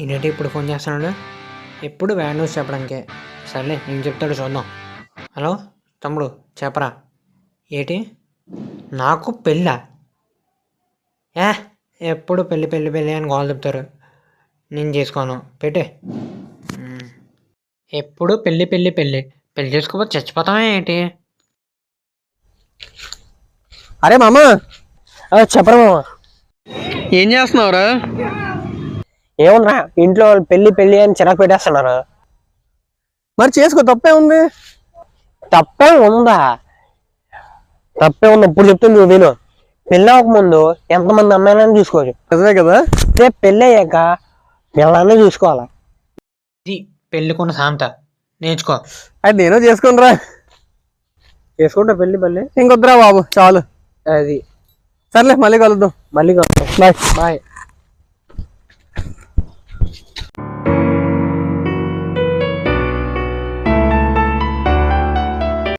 ఈయనటి ఇప్పుడు ఫోన్ చేస్తున్నాడు, ఎప్పుడు బ్యాడ్ న్యూస్ చెప్పడానికే. సర్లే నేను చెప్తాడు చూద్దాం. హలో తమ్ముడు చెప్పరా. ఏంటి నాకు పెళ్ళా? ఏ ఎప్పుడు పెళ్ళి పెళ్ళి పెళ్ళి అని గోల్ చెప్తారు. నేను చేసుకోను పెట్టే. ఎప్పుడు పెళ్ళి పెళ్ళి పెళ్ళి పెళ్ళి చేసుకోకపోతే చచ్చిపోతామే ఏంటి? అరే మామ, చెప్పరా మామ. ఏం చేస్తున్నావురా? ఏమన్నా ఇంట్లో వాళ్ళు పెళ్లి పెళ్లి అని చిరాకు పెట్టేస్తున్నారు. మరి చేసుకో, తప్పే ఉంది. తప్పే ఉందా? తప్పే ఉంది. ఇప్పుడు చెప్తే నువ్వు విను. పెళ్ళి అవ్వకముందు ఎంతమంది అమ్మాయిలని చూసుకోవచ్చు, అదే కదా. రేపు పెళ్ళి అయ్యాక పిల్లల్ని చూసుకోవాలా. ఇది పెళ్ళికున్న సామెత, నేర్చుకో. అది నేను చేసుకోనరా. చేసుకుంటా పెళ్లి పెళ్ళి. ఇంకొద్దురా బాబు, చాలు. అది సర్లే, మళ్ళీ కలుద్దాం. మళ్ళీ బాయ్ బాయ్.